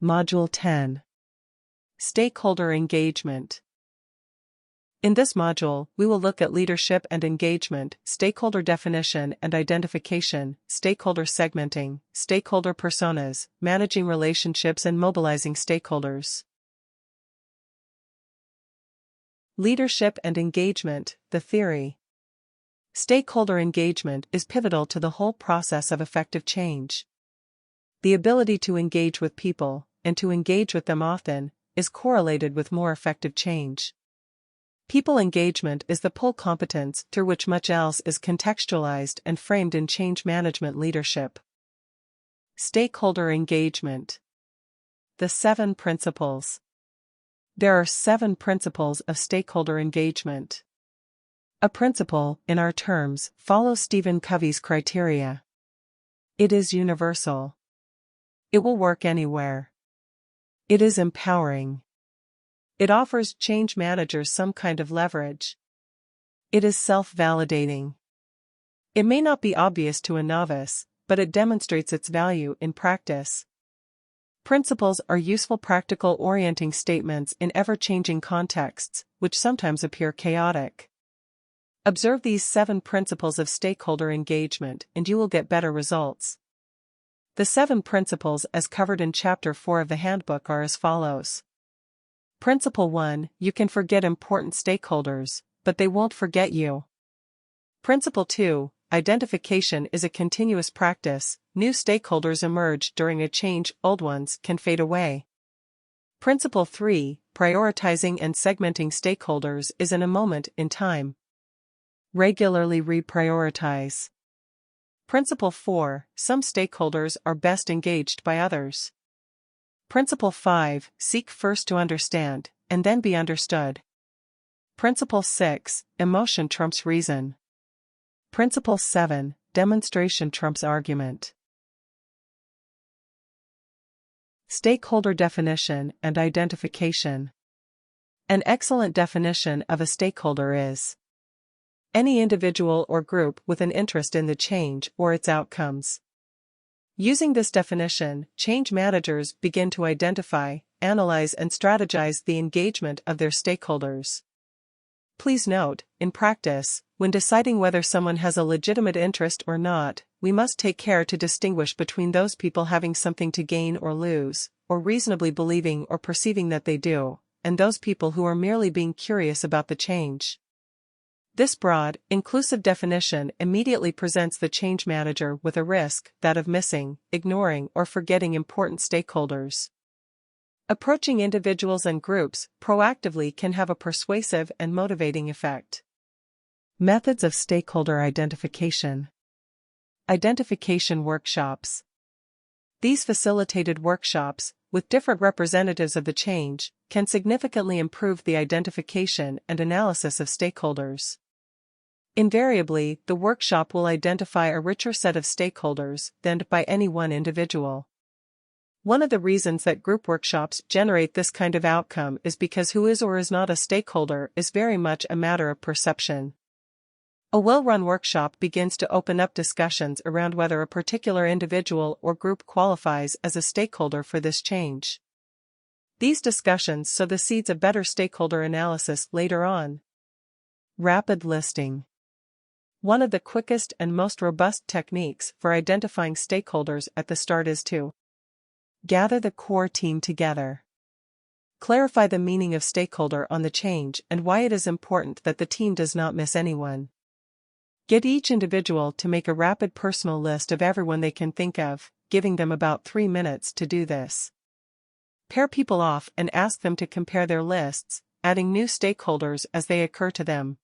Module 10. Stakeholder Engagement. In this module, we will look at leadership and engagement, stakeholder definition and identification, stakeholder segmenting, stakeholder personas, managing relationships and mobilizing stakeholders. Leadership and engagement, the theory. Stakeholder engagement is pivotal to the whole process of effective change. The ability to engage with people, and to engage with them often, is correlated with more effective change. People engagement is the pull competence through which much else is contextualized and framed in change management leadership. Stakeholder engagement. The 7 principles. There are 7 principles of stakeholder engagement. A principle, in our terms, follows Stephen Covey's criteria. It is universal. It will work anywhere. It is empowering. It offers change managers some kind of leverage. It is self-validating. It may not be obvious to a novice, but it demonstrates its value in practice. Principles are useful practical orienting statements in ever-changing contexts, which sometimes appear chaotic. Observe these 7 principles of stakeholder engagement and you will get better results. The 7 principles as covered in Chapter 4 of the handbook are as follows. Principle 1, you can forget important stakeholders, but they won't forget you. Principle 2, identification is a continuous practice, new stakeholders emerge during a change, old ones can fade away. Principle 3, prioritizing and segmenting stakeholders is in a moment in time. Regularly reprioritize. Principle 4, some stakeholders are best engaged by others. Principle 5, seek first to understand, and then be understood. Principle 6, emotion trumps reason. Principle 7, demonstration trumps argument. Stakeholder definition and identification. An excellent definition of a stakeholder is any individual or group with an interest in the change or its outcomes. Using this definition, change managers begin to identify, analyze and strategize the engagement of their stakeholders. Please note, in practice, when deciding whether someone has a legitimate interest or not, we must take care to distinguish between those people having something to gain or lose, or reasonably believing or perceiving that they do, and those people who are merely being curious about the change. This broad, inclusive definition immediately presents the change manager with a risk, that of missing, ignoring or forgetting important stakeholders. Approaching individuals and groups proactively can have a persuasive and motivating effect. Methods of stakeholder identification. Identification workshops. These facilitated workshops, with different representatives of the change, can significantly improve the identification and analysis of stakeholders. Invariably, the workshop will identify a richer set of stakeholders than by any one individual. One of the reasons that group workshops generate this kind of outcome is because who is or is not a stakeholder is very much a matter of perception. A well-run workshop begins to open up discussions around whether a particular individual or group qualifies as a stakeholder for this change. These discussions sow the seeds of better stakeholder analysis later on. Rapid listing. One of the quickest and most robust techniques for identifying stakeholders at the start is to gather the core team together. Clarify the meaning of stakeholder on the change and why it is important that the team does not miss anyone. Get each individual to make a rapid personal list of everyone they can think of, giving them about 3 minutes to do this. Pair people off and ask them to compare their lists, adding new stakeholders as they occur to them.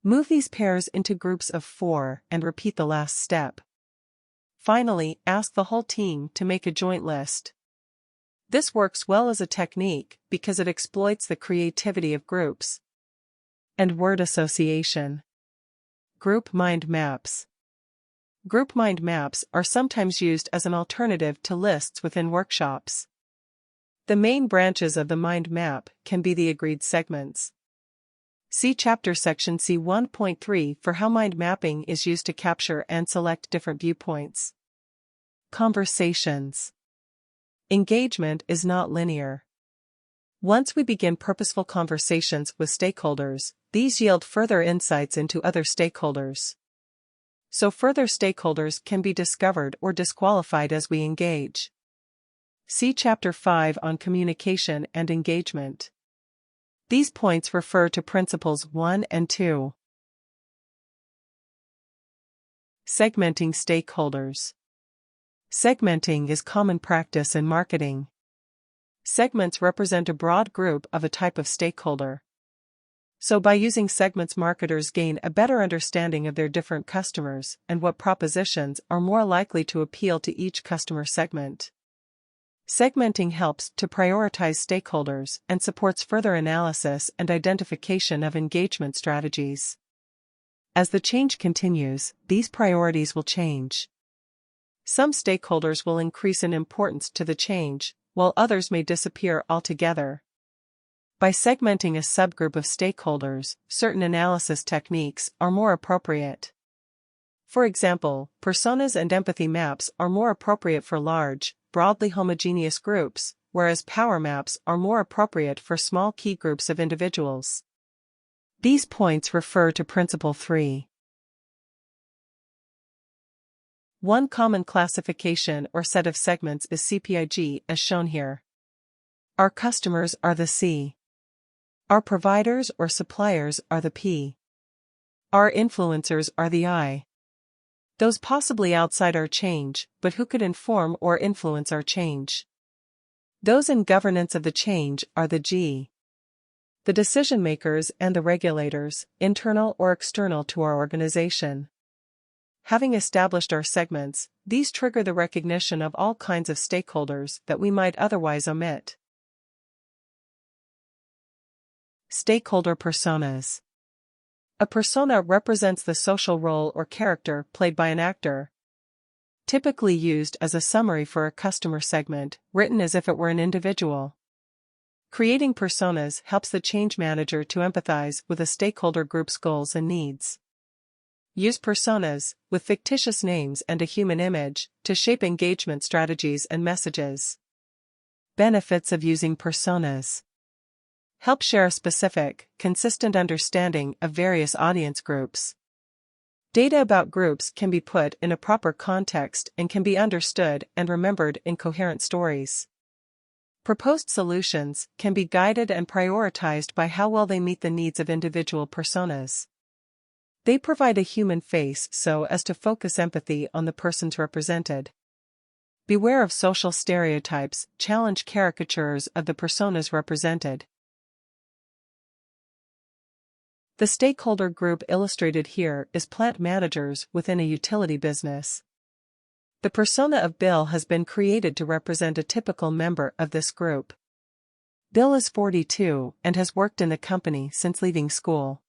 Move these pairs into groups of 4 and repeat the last step. Finally, ask the whole team to make a joint list. This works well as a technique because it exploits the creativity of groups. And word association. Group mind maps. Group mind maps are sometimes used as an alternative to lists within workshops. The main branches of the mind map can be the agreed segments. See Chapter Section C 1.3 for how mind mapping is used to capture and select different viewpoints. Conversations. Engagement is not linear. Once we begin purposeful conversations with stakeholders, these yield further insights into other stakeholders. So further stakeholders can be discovered or disqualified as we engage. See Chapter 5 on Communication and Engagement. These points refer to Principles 1 and 2. Segmenting stakeholders. Segmenting is common practice in marketing. Segments represent a broad group of a type of stakeholder. So by using segments, marketers gain a better understanding of their different customers and what propositions are more likely to appeal to each customer segment. Segmenting helps to prioritize stakeholders and supports further analysis and identification of engagement strategies. As the change continues, these priorities will change. Some stakeholders will increase in importance to the change, while others may disappear altogether. By segmenting a subgroup of stakeholders, certain analysis techniques are more appropriate. For example, personas and empathy maps are more appropriate for large, broadly homogeneous groups, whereas power maps are more appropriate for small key groups of individuals. These points refer to Principle 3. One common classification or set of segments is CPIG, as shown here. Our customers are the C. Our providers or suppliers are the P. Our influencers are the I. Those possibly outside our change, but who could inform or influence our change. Those in governance of the change are the G. The decision makers and the regulators, internal or external to our organization. Having established our segments, these trigger the recognition of all kinds of stakeholders that we might otherwise omit. Stakeholder personas. A persona represents the social role or character played by an actor. Typically used as a summary for a customer segment, written as if it were an individual. Creating personas helps the change manager to empathize with a stakeholder group's goals and needs. Use personas, with fictitious names and a human image, to shape engagement strategies and messages. Benefits of using personas. Help share a specific, consistent understanding of various audience groups. Data about groups can be put in a proper context and can be understood and remembered in coherent stories. Proposed solutions can be guided and prioritized by how well they meet the needs of individual personas. They provide a human face so as to focus empathy on the persons represented. Beware of social stereotypes, challenge caricatures of the personas represented. The stakeholder group illustrated here is plant managers within a utility business. The persona of Bill has been created to represent a typical member of this group. Bill is 42 and has worked in the company since leaving school.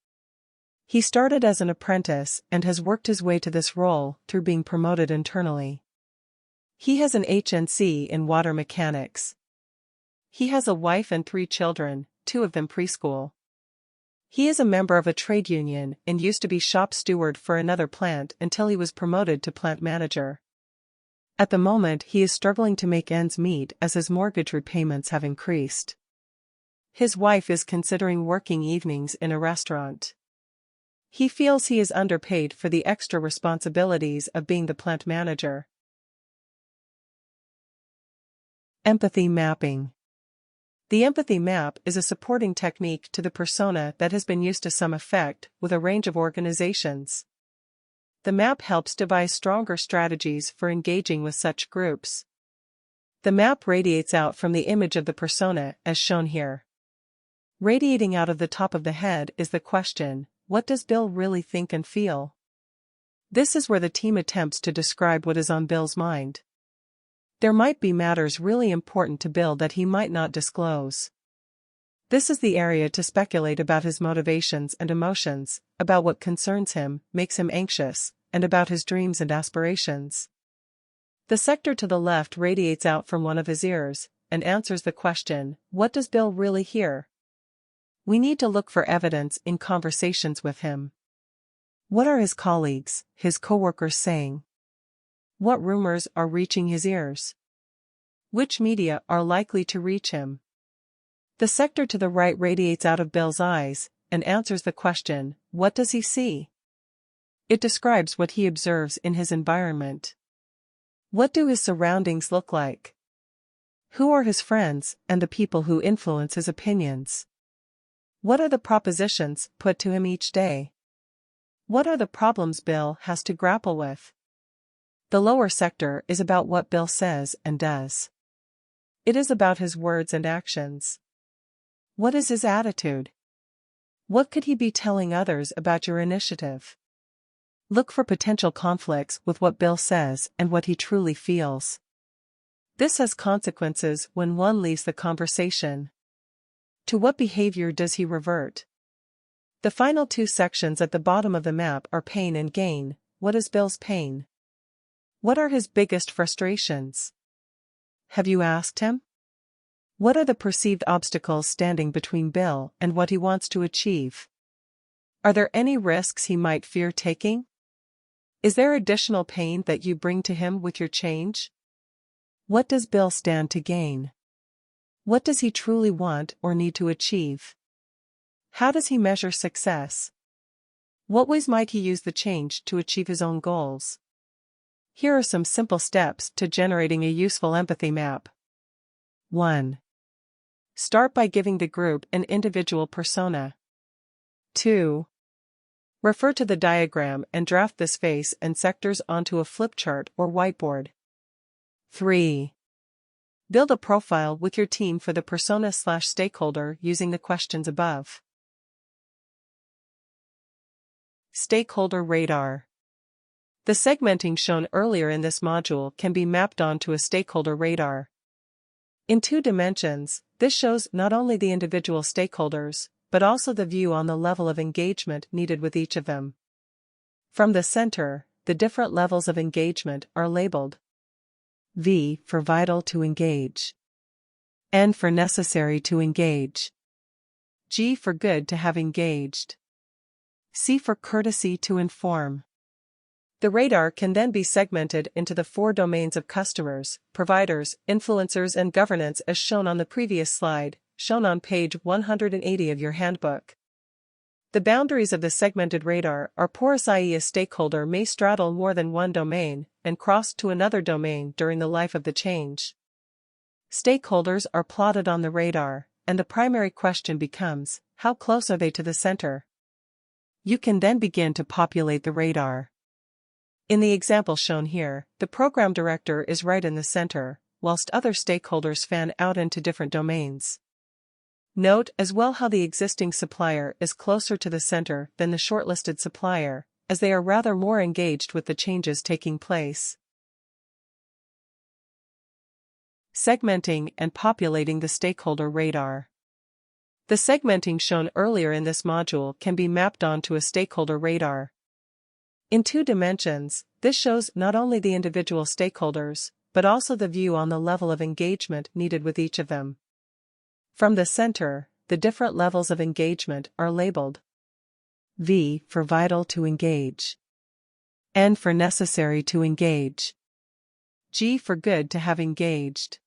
He started as an apprentice and has worked his way to this role through being promoted internally. He has an HNC in water mechanics. He has a wife and 3 children, 2 of them preschool. He is a member of a trade union and used to be shop steward for another plant until he was promoted to plant manager. At the moment, he is struggling to make ends meet as his mortgage repayments have increased. His wife is considering working evenings in a restaurant. He feels he is underpaid for the extra responsibilities of being the plant manager. Empathy mapping. The empathy map is a supporting technique to the persona that has been used to some effect with a range of organizations. The map helps devise stronger strategies for engaging with such groups. The map radiates out from the image of the persona, as shown here. Radiating out of the top of the head is the question, what does Bill really think and feel? This is where the team attempts to describe what is on Bill's mind. There might be matters really important to Bill that he might not disclose. This is the area to speculate about his motivations and emotions, about what concerns him, makes him anxious, and about his dreams and aspirations. The sector to the left radiates out from one of his ears, and answers the question, what does Bill really hear? We need to look for evidence in conversations with him. What are his colleagues, his coworkers saying? What rumors are reaching his ears? Which media are likely to reach him? The sector to the right radiates out of Bill's eyes and answers the question, what does he see? It describes what he observes in his environment. What do his surroundings look like? Who are his friends and the people who influence his opinions? What are the propositions put to him each day? What are the problems Bill has to grapple with? The lower sector is about what Bill says and does. It is about his words and actions. What is his attitude? What could he be telling others about your initiative? Look for potential conflicts with what Bill says and what he truly feels. This has consequences when one leaves the conversation. To what behavior does he revert? The final two sections at the bottom of the map are pain and gain. What is Bill's pain? What are his biggest frustrations? Have you asked him? What are the perceived obstacles standing between Bill and what he wants to achieve? Are there any risks he might fear taking? Is there additional pain that you bring to him with your change? What does Bill stand to gain? What does he truly want or need to achieve? How does he measure success? What ways might he use the change to achieve his own goals? Here are some simple steps to generating a useful empathy map. 1. Start by giving the group an individual persona. 2. Refer to the diagram and draft this face and sectors onto a flip chart or whiteboard. 3. Build a profile with your team for the persona/stakeholder using the questions above. Stakeholder radar. The segmenting shown earlier in this module can be mapped onto a stakeholder radar. In 2 dimensions, this shows not only the individual stakeholders, but also the view on the level of engagement needed with each of them. From the center, the different levels of engagement are labeled. V for vital to engage. N for necessary to engage. G for good to have engaged. C for courtesy to inform. The radar can then be segmented into the 4 domains of customers, providers, influencers and governance as shown on the previous slide, shown on page 180 of your handbook. The boundaries of the segmented radar are porous, i.e. a stakeholder may straddle more than one domain and cross to another domain during the life of the change. Stakeholders are plotted on the radar, and the primary question becomes, how close are they to the center? You can then begin to populate the radar. In the example shown here, the program director is right in the center, whilst other stakeholders fan out into different domains. Note as well how the existing supplier is closer to the center than the shortlisted supplier, as they are rather more engaged with the changes taking place. Segmenting and populating the stakeholder radar. The segmenting shown earlier in this module can be mapped onto a stakeholder radar. In 2 dimensions, this shows not only the individual stakeholders, but also the view on the level of engagement needed with each of them. From the center, the different levels of engagement are labeled. V for vital to engage. N for necessary to engage. G for good to have engaged.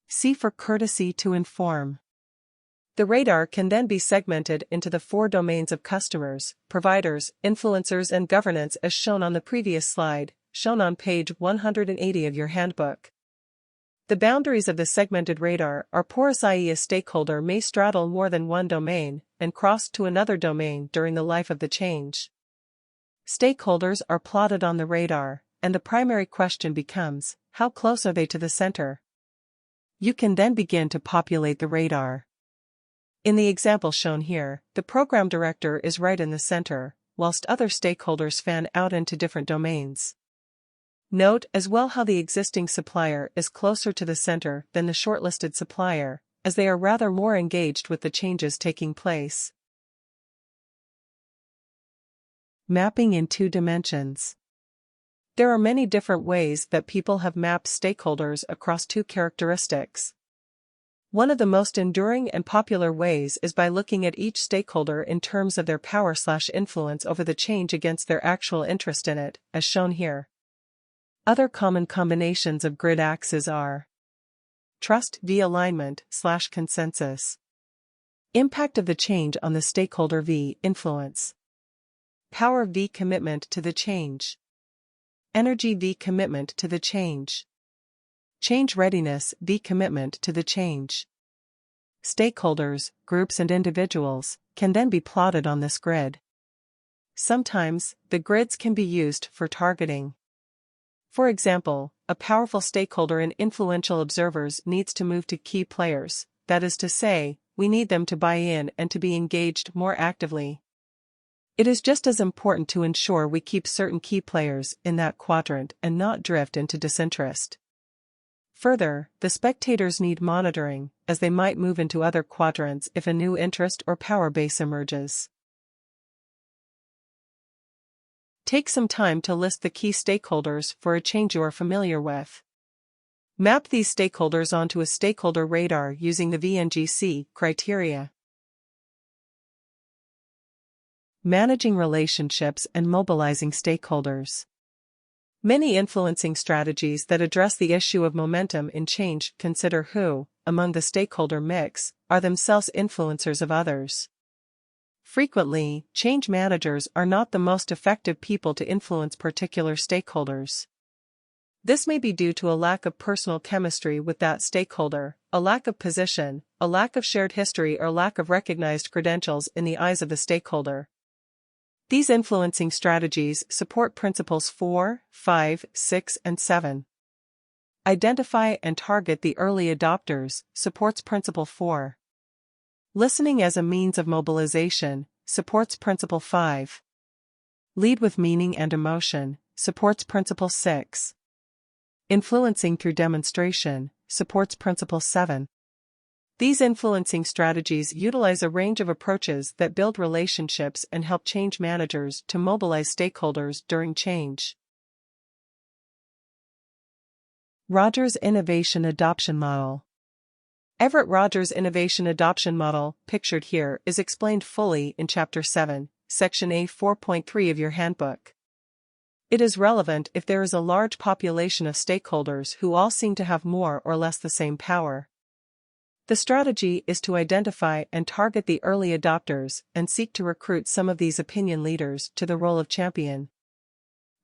C for courtesy to inform. The radar can then be segmented into the 4 domains of customers, providers, influencers and governance as shown on the previous slide, shown on page 180 of your handbook. The boundaries of the segmented radar are porous, i.e. a stakeholder may straddle more than one domain and cross to another domain during the life of the change. Stakeholders are plotted on the radar, and the primary question becomes, how close are they to the center? You can then begin to populate the radar. In the example shown here, the program director is right in the center, whilst other stakeholders fan out into different domains. Note as well how the existing supplier is closer to the center than the shortlisted supplier, as they are rather more engaged with the changes taking place. Mapping in 2 dimensions. There are many different ways that people have mapped stakeholders across 2 characteristics. One of the most enduring and popular ways is by looking at each stakeholder in terms of their power/influence over the change against their actual interest in it, as shown here. Other common combinations of grid axes are Trust v alignment/consensus. Impact of the change on the stakeholder v influence. Power v commitment to the change. Energy v commitment to the change. Change readiness v commitment to the change. Stakeholders, groups and individuals, can then be plotted on this grid. Sometimes, the grids can be used for targeting. For example, a powerful stakeholder and influential observers needs to move to key players, that is to say, we need them to buy in and to be engaged more actively. It is just as important to ensure we keep certain key players in that quadrant and not drift into disinterest. Further, the spectators need monitoring, as they might move into other quadrants if a new interest or power base emerges. Take some time to list the key stakeholders for a change you are familiar with. Map these stakeholders onto a stakeholder radar using the VNGC criteria. Managing relationships and mobilizing stakeholders. Many influencing strategies that address the issue of momentum in change consider who, among the stakeholder mix, are themselves influencers of others. Frequently, change managers are not the most effective people to influence particular stakeholders. This may be due to a lack of personal chemistry with that stakeholder, a lack of position, a lack of shared history, or lack of recognized credentials in the eyes of the stakeholder. These influencing strategies support principles 4, 5, 6, and 7. Identify and target the early adopters supports principle 4. Listening as a means of mobilization supports principle 5. Lead with meaning and emotion supports principle 6. Influencing through demonstration supports principle 7. These influencing strategies utilize a range of approaches that build relationships and help change managers to mobilize stakeholders during change. Rogers Innovation Adoption Model. Everett Rogers' Innovation Adoption Model, pictured here, is explained fully in Chapter 7, Section A 4.3 of your handbook. It is relevant if there is a large population of stakeholders who all seem to have more or less the same power. The strategy is to identify and target the early adopters and seek to recruit some of these opinion leaders to the role of champion.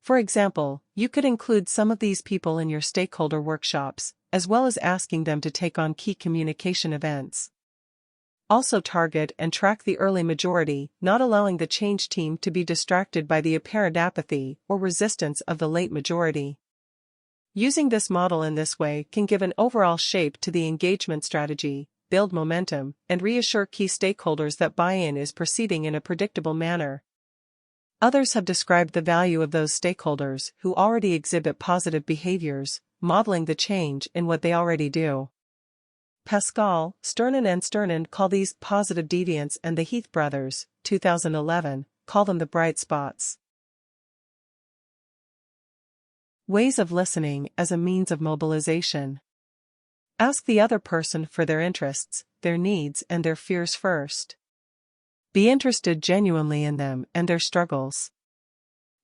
For example, you could include some of these people in your stakeholder workshops, as well as asking them to take on key communication events. Also target and track the early majority, not allowing the change team to be distracted by the apparent apathy or resistance of the late majority. Using this model in this way can give an overall shape to the engagement strategy, build momentum, and reassure key stakeholders that buy-in is proceeding in a predictable manner. Others have described the value of those stakeholders who already exhibit positive behaviors, modeling the change in what they already do. Pascal, Sternen and Sternen call these positive deviants, and the Heath brothers, 2011, call them the bright spots. Ways of listening as a means of mobilization. Ask the other person for their interests, their needs, and their fears first. Be interested genuinely in them and their struggles.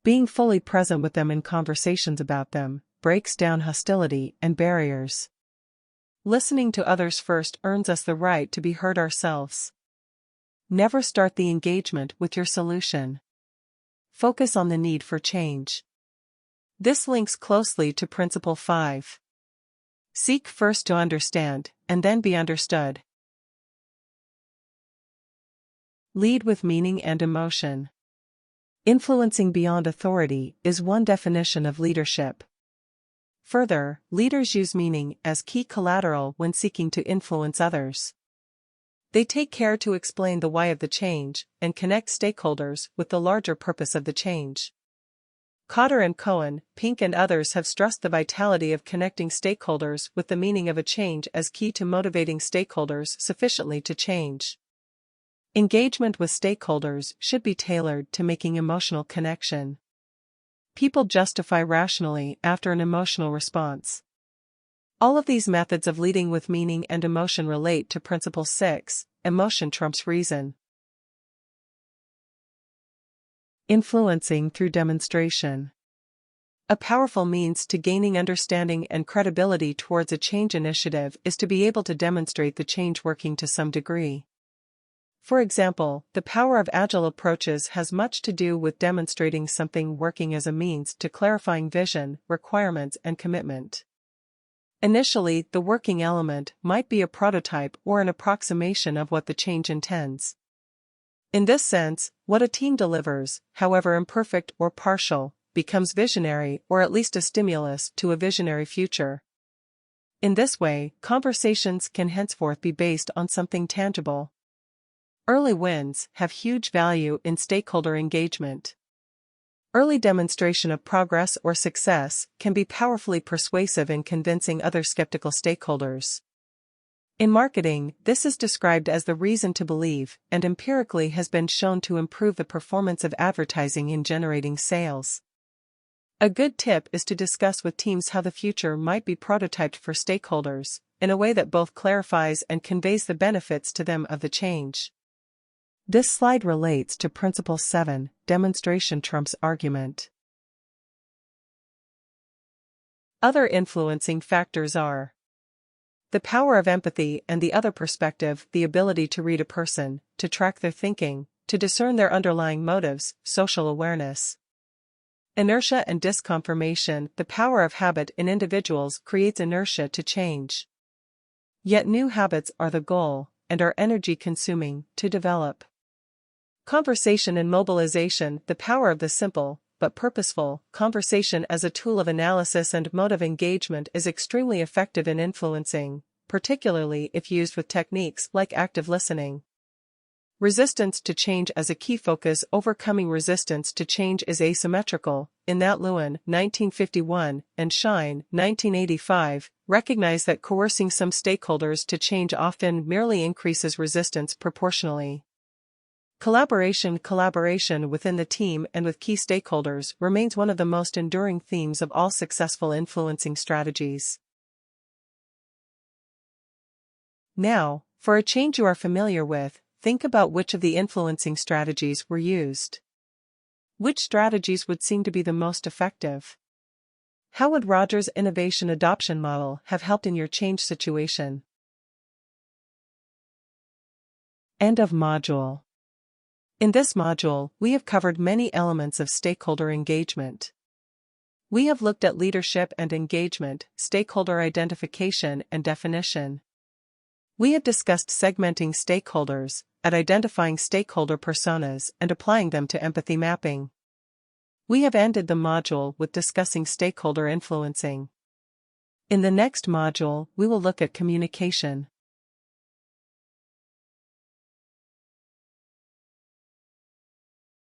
Being fully present with them in conversations about them breaks down hostility and barriers. Listening to others first earns us the right to be heard ourselves. Never start the engagement with your solution. Focus on the need for change. This links closely to Principle 5. Seek first to understand, and then be understood. Lead with meaning and emotion. Influencing beyond authority is one definition of leadership. Further, leaders use meaning as key collateral when seeking to influence others. They take care to explain the why of the change and connect stakeholders with the larger purpose of the change. Cotter and Cohen, Pink and others have stressed the vitality of connecting stakeholders with the meaning of a change as key to motivating stakeholders sufficiently to change. Engagement with stakeholders should be tailored to making emotional connection. People justify rationally after an emotional response. All of these methods of leading with meaning and emotion relate to Principle 6, emotion trumps reason. Influencing through demonstration. A powerful means to gaining understanding and credibility towards a change initiative is to be able to demonstrate the change working to some degree. For example, the power of agile approaches has much to do with demonstrating something working as a means to clarifying vision, requirements, and commitment. Initially, the working element might be a prototype or an approximation of what the change intends. In this sense, what a team delivers, however imperfect or partial, becomes visionary or at least a stimulus to a visionary future. In this way, conversations can henceforth be based on something tangible. Early wins have huge value in stakeholder engagement. Early demonstration of progress or success can be powerfully persuasive in convincing other skeptical stakeholders. In marketing, this is described as the reason to believe, and empirically has been shown to improve the performance of advertising in generating sales. A good tip is to discuss with teams how the future might be prototyped for stakeholders, in a way that both clarifies and conveys the benefits to them of the change. This slide relates to Principle 7, Demonstration Trumps Argument. Other influencing factors are the power of empathy and the other perspective, the ability to read a person, to track their thinking, to discern their underlying motives, social awareness. Inertia and disconfirmation, the power of habit in individuals creates inertia to change. Yet new habits are the goal, and are energy-consuming, to develop. Conversation and mobilization, the power of the simple, but purposeful, conversation as a tool of analysis and motive engagement is extremely effective in influencing, particularly if used with techniques like active listening. Resistance to change as a key focus. Overcoming resistance to change is asymmetrical, in that Lewin, 1951, and Shine, 1985, recognize that coercing some stakeholders to change often merely increases resistance proportionally. Collaboration within the team and with key stakeholders remains one of the most enduring themes of all successful influencing strategies. Now, for a change you are familiar with, think about which of the influencing strategies were used. Which strategies would seem to be the most effective? How would Rogers' innovation adoption model have helped in your change situation? End of module. In this module, we have covered many elements of stakeholder engagement. We have looked at leadership and engagement, stakeholder identification and definition. We have discussed segmenting stakeholders, at identifying stakeholder personas and applying them to empathy mapping. We have ended the module with discussing stakeholder influencing. In the next module, we will look at communication.